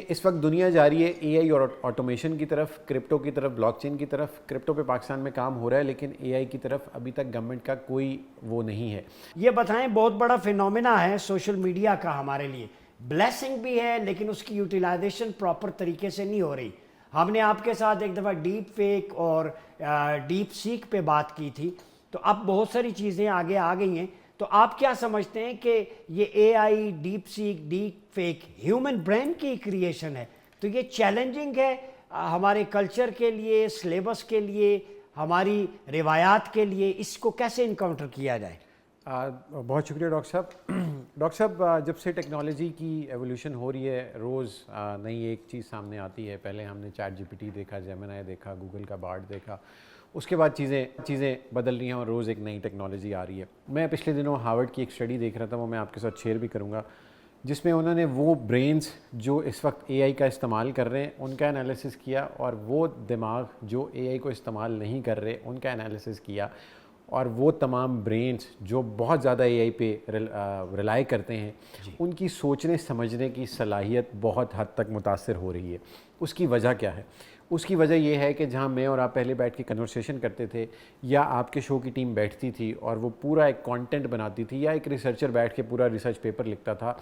اس وقت دنیا جا رہی ہے اے آئی اور آٹومیشن کی طرف، کرپٹو کی طرف، بلاک چین کی طرف. کرپٹو پہ پاکستان میں کام ہو رہا ہے لیکن اے آئی کی طرف ابھی تک گورنمنٹ کا کوئی وہ نہیں ہے. یہ بتائیں، بہت بڑا فینومینا ہے سوشل میڈیا کا ہمارے لیے، بلیسنگ بھی ہے لیکن اس کی یوٹیلائزیشن پراپر طریقے سے نہیں ہو رہی. ہم نے آپ کے ساتھ ایک دفعہ ڈیپ فیک اور ڈیپ سیک پہ بات کی تھی، تو اب بہت ساری چیزیں آگے آ گئی ہیں. تو آپ کیا سمجھتے ہیں کہ یہ اے آئی، ڈیپ سیک، ڈیپ فیک ہیومن برین کی کریشن ہے، تو یہ چیلنجنگ ہے ہمارے کلچر کے لیے، سلیبس کے لیے، ہماری روایات کے لیے؟ اس کو کیسے انکاؤنٹر کیا جائے؟ بہت شکریہ ڈاکٹر صاحب. ڈاکٹر صاحب، جب سے ٹیکنالوجی کی ایولیوشن ہو رہی ہے، روز نئی ایک چیز سامنے آتی ہے. پہلے ہم نے چیٹ جی پی ٹی دیکھا، جیمنائی دیکھا، گوگل کا بارڈ دیکھا. اس کے بعد چیزیں بدل رہی ہیں اور روز ایک نئی ٹیکنالوجی آ رہی ہے. میں پچھلے دنوں ہارورڈ کی ایک اسٹڈی دیکھ رہا تھا، وہ میں آپ کے ساتھ شیئر بھی کروں گا، جس میں انہوں نے وہ برینز جو اس وقت اے آئی کا استعمال کر رہے ہیں ان کا انالیسس کیا، اور وہ دماغ جو اے آئی کو استعمال نہیں کر رہے ان کا انالیسس کیا. اور وہ تمام برینز جو بہت زیادہ اے آئی پہ ریلائی کرتے ہیں، ان کی سوچنے سمجھنے کی صلاحیت بہت حد تک متاثر ہو رہی ہے. اس کی وجہ کیا ہے؟ اس کی وجہ یہ ہے کہ جہاں میں اور آپ پہلے بیٹھ کے کنورسیشن کرتے تھے، یا آپ کے شو کی ٹیم بیٹھتی تھی اور وہ پورا ایک کانٹینٹ بناتی تھی، یا ایک ریسرچر بیٹھ کے پورا ریسرچ پیپر لکھتا تھا،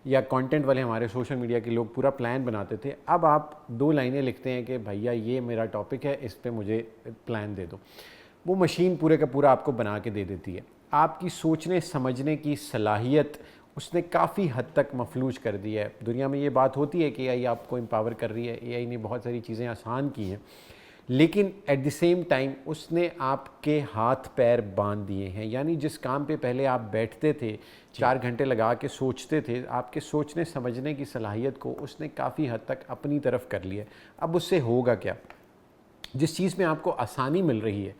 یا کانٹینٹ والے ہمارے سوشل میڈیا کے لوگ پورا پلان بناتے تھے. اب آپ 2 لائنیں لکھتے ہیں کہ بھیا یہ میرا ٹاپک ہے، اس پہ مجھے پلان دے دو. وہ مشین پورے کا پورا آپ کو بنا کے دے دیتی ہے. آپ کی سوچنے سمجھنے کی صلاحیت اس نے کافی حد تک مفلوج کر دی ہے. دنیا میں یہ بات ہوتی ہے کہ اے آئی آپ کو امپاور کر رہی ہے، اے آئی نے بہت ساری چیزیں آسان کی ہیں، لیکن ایٹ دی سیم ٹائم اس نے آپ کے ہاتھ پیر باندھ دیے ہیں. یعنی جس کام پہ پہلے آپ بیٹھتے تھے، 4 گھنٹے لگا کے سوچتے تھے، آپ کے سوچنے سمجھنے کی صلاحیت کو اس نے کافی حد تک اپنی طرف کر لیا. اب اس سے ہوگا کیا؟ جس چیز میں آپ کو آسانی مل رہی ہے،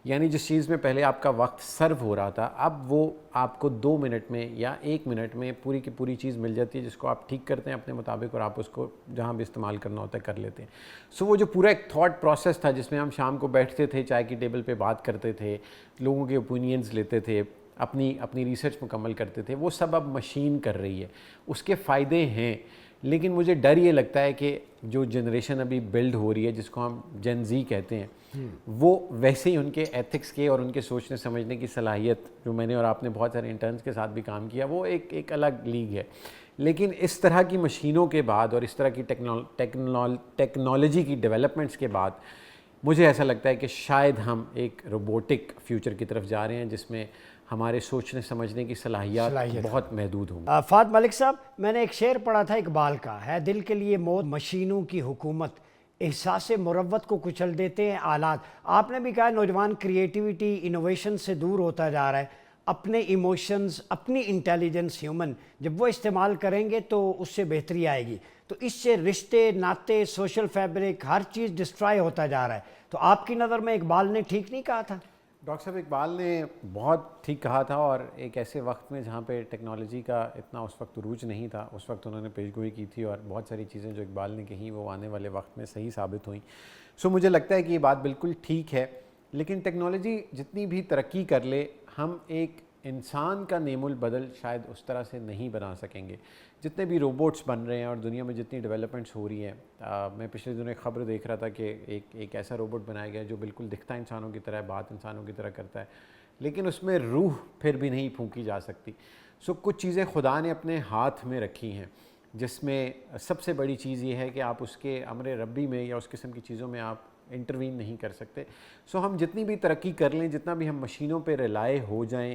یعنی جس چیز میں پہلے آپ کا وقت سرو ہو رہا تھا، اب وہ آپ کو 2 منٹ میں یا 1 منٹ میں پوری کی پوری چیز مل جاتی ہے، جس کو آپ ٹھیک کرتے ہیں اپنے مطابق، اور آپ اس کو جہاں بھی استعمال کرنا ہوتا ہے کر لیتے ہیں. سو وہ جو پورا ایک تھاٹ پروسیس تھا جس میں ہم شام کو بیٹھتے تھے، چائے کی ٹیبل پہ بات کرتے تھے، لوگوں کے اوپینینز لیتے تھے، اپنی ریسرچ مکمل کرتے تھے، وہ سب اب مشین کر رہی ہے. اس کے فائدے ہیں، لیکن مجھے ڈر یہ لگتا ہے کہ جو جنریشن ابھی بلڈ ہو رہی ہے، جس کو ہم جن زی کہتے ہیں، وہ ویسے ہی ان کے ایتھکس کے اور ان کے سوچنے سمجھنے کی صلاحیت، جو میں نے اور آپ نے بہت سارے انٹرنز کے ساتھ بھی کام کیا، وہ ایک الگ لیگ ہے. لیکن اس طرح کی مشینوں کے بعد اور اس طرح کی ٹیکنالوجی کی ڈیولپمنٹس کے بعد مجھے ایسا لگتا ہے کہ شاید ہم ایک روبوٹک فیوچر کی طرف جا رہے ہیں، جس میں ہمارے سوچنے سمجھنے کی صلاحیت بہت محدود ہوں. فہد ملک صاحب، میں نے ایک شعر پڑھا تھا اقبال کا، ہے دل کے لیے موت مشینوں کی حکومت، احساس مروت کو کچل دیتے ہیں آلات. آپ نے بھی کہا نوجوان کریٹیوٹی، انوویشن سے دور ہوتا جا رہا ہے. اپنے ایموشنز، اپنی انٹیلیجنس ہیومن جب وہ استعمال کریں گے تو اس سے بہتری آئے گی. تو اس سے رشتے، ناطے، سوشل فیبرک، ہر چیز ڈسٹرائے ہوتا جا رہا ہے. تو آپ کی نظر میں اقبال نے ٹھیک نہیں کہا تھا؟ ڈاکٹر صاحب، اقبال نے بہت ٹھیک کہا تھا، اور ایک ایسے وقت میں جہاں پہ ٹیکنالوجی کا اتنا اس وقت عروج نہیں تھا، اس وقت انہوں نے پیش گوئی کی تھی، اور بہت ساری چیزیں جو اقبال نے کہیں وہ آنے والے وقت میں صحیح ثابت ہوئیں. سو مجھے لگتا ہے کہ یہ بات بالکل ٹھیک ہے، لیکن ٹیکنالوجی جتنی بھی ترقی کر لے، ہم ایک انسان کا نیم البدل شاید اس طرح سے نہیں بنا سکیں گے. جتنے بھی روبوٹس بن رہے ہیں اور دنیا میں جتنی ڈیولپمنٹس ہو رہی ہیں، میں پچھلے دنوں ایک خبر دیکھ رہا تھا کہ ایک ایسا روبوٹ بنایا گیا جو بالکل دکھتا انسانوں کی طرح ہے، بات انسانوں کی طرح کرتا ہے، لیکن اس میں روح پھر بھی نہیں پھونکی جا سکتی. سو کچھ چیزیں خدا نے اپنے ہاتھ میں رکھی ہیں، جس میں سب سے بڑی چیز یہ ہے کہ آپ اس کے امر ربی میں یا اس قسم کی چیزوں میں آپ انٹروین نہیں کر سکتے. سو ہم جتنی بھی ترقی کر لیں، جتنا بھی ہم مشینوں پہ ریلائے ہو جائیں،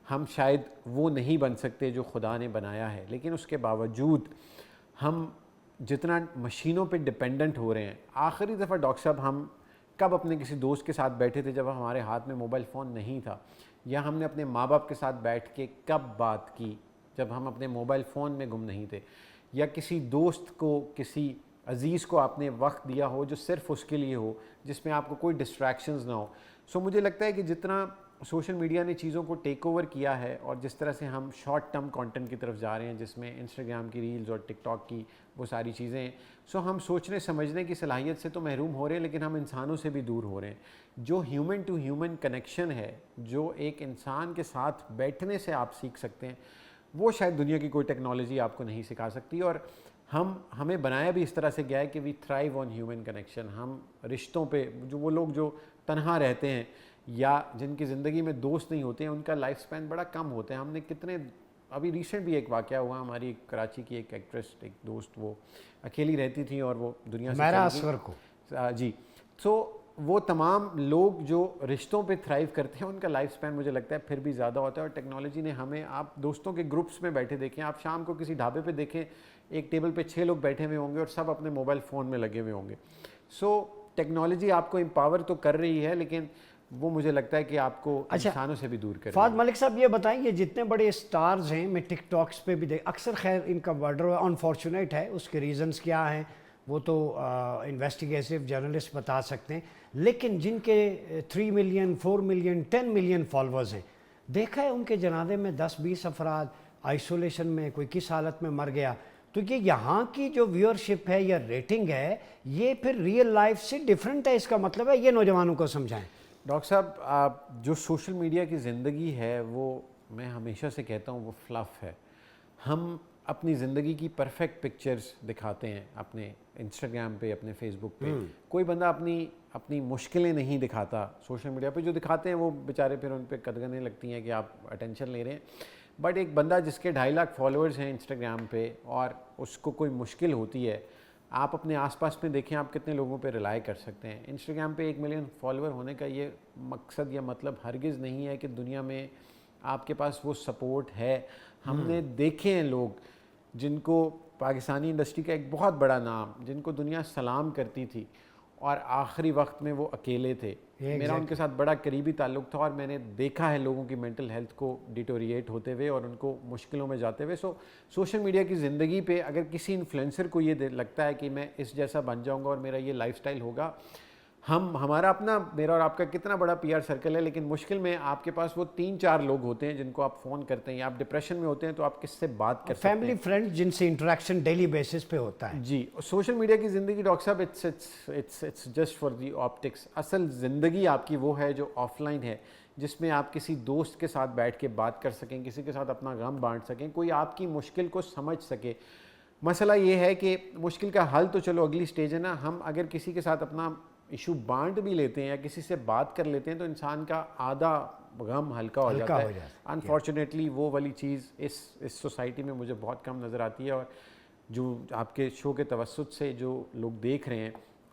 ہم شاید وہ نہیں بن سکتے جو خدا نے بنایا ہے. لیکن اس کے باوجود ہم جتنا مشینوں پہ ڈپینڈنٹ ہو رہے ہیں، آخری دفعہ ڈاکٹر صاحب ہم کب اپنے کسی دوست کے ساتھ بیٹھے تھے جب ہمارے ہاتھ میں موبائل فون نہیں تھا؟ یا ہم نے اپنے ماں باپ کے ساتھ بیٹھ کے کب بات کی جب ہم اپنے موبائل فون میں گم نہیں تھے؟ یا کسی دوست کو، کسی عزیز کو آپ نے وقت دیا ہو جو صرف اس کے لیے ہو، جس میں آپ کو کوئی ڈسٹریکشنز نہ ہو؟ سو مجھے لگتا ہے کہ جتنا سوشل میڈیا نے چیزوں کو ٹیک اوور کیا ہے، اور جس طرح سے ہم شارٹ ٹرم کانٹینٹ کی طرف جا رہے ہیں، جس میں انسٹاگرام کی ریلز اور ٹک ٹاک کی وہ ساری چیزیں ہیں، سو ہم سوچنے سمجھنے کی صلاحیت سے تو محروم ہو رہے ہیں، لیکن ہم انسانوں سے بھی دور ہو رہے ہیں. جو ہیومن ٹو ہیومن کنیکشن ہے، جو ایک انسان کے ساتھ بیٹھنے سے آپ سیکھ سکتے ہیں، وہ شاید دنیا کی کوئی ٹیکنالوجی آپ کو نہیں سکھا سکتی. اور ہمیں بنایا بھی اس طرح سے گیا ہے کہ وی تھرائیو آن ہیومن کنیکشن. ہم رشتوں پہ, جو وہ لوگ جو تنہا رہتے ہیں یا جن کی زندگی میں دوست نہیں ہوتے ہیں, ان کا لائف سپین بڑا کم ہوتا ہے. ہم نے کتنے, ابھی ریسنٹ بھی ایک واقعہ ہوا, ہماری کراچی کی ایک ایکٹریس, ایک دوست, وہ اکیلی رہتی تھی اور وہ دنیا سے میرا اصغر کو جی. تو وہ تمام لوگ جو رشتوں پہ تھرائیو کرتے ہیں ان کا لائف سپین مجھے لگتا ہے پھر بھی زیادہ ہوتا ہے. اور ٹیکنالوجی نے ہمیں, آپ دوستوں کے گروپس میں بیٹھے دیکھیں, آپ شام کو کسی ڈھابے پہ دیکھیں, ایک ٹیبل پہ 6 لوگ بیٹھے ہوئے ہوں گے اور سب اپنے موبائل فون میں لگے ہوئے ہوں گے. سو ٹیکنالوجی آپ کو امپاور تو کر رہی ہے, لیکن وہ مجھے لگتا ہے کہ آپ کو انسانوں سے بھی دور کر رہی ہے. فہد ملک صاحب یہ بتائیں, یہ جتنے بڑے اسٹارز ہیں, میں ٹک ٹاکس پہ بھی اکثر, خیر ان کا مرڈر انفارچونیٹ ہے, اس کے ریزنز کیا ہیں وہ تو انویسٹیگیٹو جرنلسٹ بتا سکتے ہیں, لیکن جن کے 3 ملین 4 ملین 10 ملین فالوورز ہیں, دیکھا ہے ان کے جنازے میں 10-20 افراد آئسولیشن میں, کوئی کس حالت میں مر گیا. تو یہ یہاں کی جو ویورشپ ہے یا ریٹنگ ہے, یہ پھر ریئل لائف سے ڈیفرنٹ ہے, اس کا مطلب ہے یہ نوجوانوں کو سمجھائیں. ڈاکٹر صاحب, جو سوشل میڈیا کی زندگی ہے وہ میں ہمیشہ سے کہتا ہوں وہ فلف ہے. ہم اپنی زندگی کی پرفیکٹ پکچرز دکھاتے ہیں اپنے انسٹاگرام پہ, اپنے فیس بک پہ. کوئی بندہ اپنی مشکلیں نہیں دکھاتا سوشل میڈیا پہ. جو دکھاتے ہیں وہ بیچارے پھر ان پہ قدغنیں لگتی ہیں کہ آپ اٹینشن لے رہے ہیں. بٹ ایک بندہ جس کے 2.5 لاکھ فالوورز ہیں انسٹاگرام پہ اور اس کو کوئی مشکل ہوتی ہے, آپ اپنے آس پاس میں دیکھیں آپ کتنے لوگوں پہ ریلائی کر سکتے ہیں. انسٹاگرام پہ 1 ملین فالوور ہونے کا یہ مقصد یا مطلب ہرگز نہیں ہے کہ دنیا میں آپ کے پاس وہ سپورٹ ہے. ہم نے دیکھے ہیں لوگ جن کو پاکستانی انڈسٹری کا ایک بہت بڑا نام, جن کو دنیا سلام کرتی تھی اور آخری وقت میں وہ اکیلے تھے. میرا ان کے ساتھ بڑا قریبی تعلق تھا اور میں نے دیکھا ہے لوگوں کی مینٹل ہیلتھ کو ڈیٹوریٹ ہوتے ہوئے اور ان کو مشکلوں میں جاتے ہوئے. سوشل میڈیا کی زندگی پہ اگر کسی انفلوئنسر کو یہ لگتا ہے کہ میں اس جیسا بن جاؤں گا اور میرا یہ لائف سٹائل ہوگا, ہمارا اپنا, میرا اور آپ کا کتنا بڑا پی آر سرکل ہے, لیکن مشکل میں آپ کے پاس وہ 3-4 لوگ ہوتے ہیں جن کو آپ فون کرتے ہیں, یا آپ ڈپریشن میں ہوتے ہیں تو آپ کس سے بات کر سکتے ہیں, فیملی فرینڈ جن سے انٹریکشن ڈیلی بیسس پہ ہوتا ہے. جی. سوشل میڈیا کی زندگی ڈاکٹر صاحب it's just for the optics. اصل زندگی آپ کی وہ ہے جو آف لائن ہے, جس میں آپ کسی دوست کے ساتھ بیٹھ کے بات کر سکیں, کسی کے ساتھ اپنا غم بانٹ سکیں, کوئی آپ کی مشکل کو سمجھ سکے. مسئلہ یہ ہے کہ مشکل کا حل تو چلو اگلی سٹیج ہے نا, ہم اگر کسی کے ساتھ اپنا ایشو بانٹ بھی لیتے ہیں یا کسی سے بات کر لیتے ہیں تو انسان کا آدھا غم ہلکا ہو جاتا ہے. انفارچونیٹلی وہ والی چیز اس سوسائٹی میں مجھے بہت کم نظر آتی ہے. اور جو آپ کے شو کے توسط سے جو لوگ دیکھ رہے ہیں,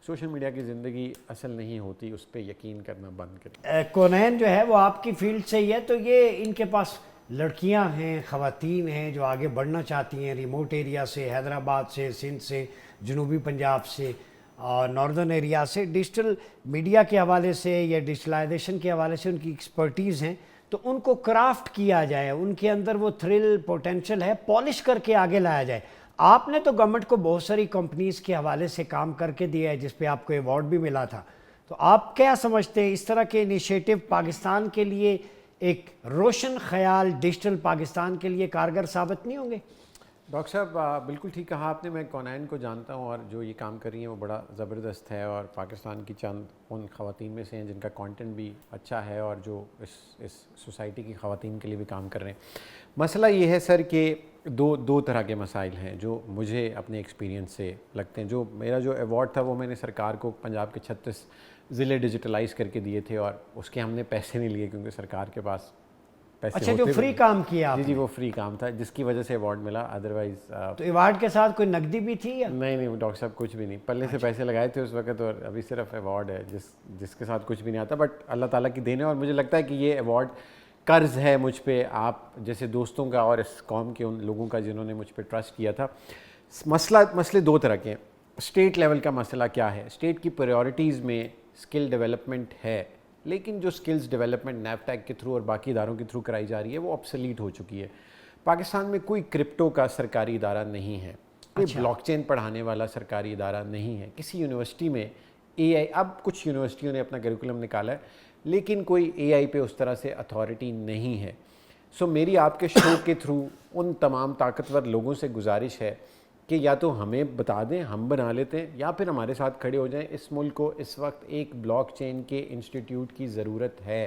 سوشل میڈیا کی زندگی اصل نہیں ہوتی, اس پہ یقین کرنا بند کریں. کونین جو ہے وہ آپ کی فیلڈ سے ہی ہے, تو یہ ان کے پاس لڑکیاں ہیں, خواتین ہیں جو آگے بڑھنا چاہتی ہیں ریموٹ ایریا سے, حیدرآباد سے, سندھ سے, جنوبی پنجاب سے اور ناردرن ایریا سے, ڈیجیٹل میڈیا کے حوالے سے یا ڈیجیٹلائزیشن کے حوالے سے ان کی ایکسپرٹیز ہیں, تو ان کو کرافٹ کیا جائے, ان کے اندر وہ تھرل پوٹینشل ہے, پالش کر کے آگے لایا جائے. آپ نے تو گورنمنٹ کو بہت ساری کمپنیز کے حوالے سے کام کر کے دیا ہے جس پہ آپ کو ایوارڈ بھی ملا تھا, تو آپ کیا سمجھتے ہیں اس طرح کے انیشیٹو پاکستان کے لیے ایک روشن خیال ڈیجیٹل پاکستان کے لیے کارگر ثابت نہیں ہوں گے؟ ڈاکٹر صاحب بالکل ٹھیک کہا آپ نے. میں کونین کو جانتا ہوں اور جو یہ کام کر رہی ہیں وہ بڑا زبردست ہے, اور پاکستان کی چند ان خواتین میں سے ہیں جن کا کانٹینٹ بھی اچھا ہے اور جو اس سوسائٹی کی خواتین کے لیے بھی کام کر رہے ہیں. مسئلہ یہ ہے سر کہ دو طرح کے مسائل ہیں جو مجھے اپنے ایکسپیرینس سے لگتے ہیں. جو میرا جو ایوارڈ تھا وہ میں نے سرکار کو پنجاب کے 36 ضلع ڈیجیٹلائز کر کے دیے تھے, اور اس کے ہم نے پیسے نہیں لیے کیونکہ سرکار کے پاس پیسے اچھا, جو فری کام کیا. جی وہ فری کام تھا جس کی وجہ سے ایوارڈ ملا. ادروائز تو ایوارڈ کے ساتھ کوئی نقدی بھی تھی یا نہیں ڈاکٹر صاحب کچھ بھی نہیں, پلے سے پیسے لگائے تھے اس وقت, اور ابھی صرف ایوارڈ ہے جس کے ساتھ کچھ بھی نہیں آتا. بٹ اللہ تعالیٰ کی دین ہے, اور مجھے لگتا ہے کہ یہ ایوارڈ قرض ہے مجھ پہ آپ جیسے دوستوں کا اور اس قوم کے ان لوگوں کا جنہوں نے مجھ پہ ٹرسٹ کیا تھا. مسئلے 2 طرح کے ہیں. اسٹیٹ لیول کا مسئلہ کیا ہے, اسٹیٹ کی پریورٹیز میں اسکل ڈیولپمنٹ ہے, لیکن جو اسکلز ڈیولپمنٹ نیفٹیک کے تھرو اور باقی اداروں کے تھرو کرائی جا رہی ہے وہ آبسلیٹ ہو چکی ہے. پاکستان میں کوئی کرپٹو کا سرکاری ادارہ نہیں ہے, کوئی بلاک چین پڑھانے والا سرکاری ادارہ نہیں ہے. کسی یونیورسٹی میں اے آئی, اب کچھ یونیورسٹیوں نے اپنا کریکولم نکالا ہے, لیکن کوئی اے آئی پہ اس طرح سے اتھارٹی نہیں ہے. سو میری آپ کے شو کے تھرو ان تمام طاقتور لوگوں سے گزارش ہے کہ یا تو ہمیں بتا دیں, ہم بنا لیتے ہیں, یا پھر ہمارے ساتھ کھڑے ہو جائیں. اس ملک کو اس وقت ایک بلاک چین کے انسٹیٹیوٹ کی ضرورت ہے.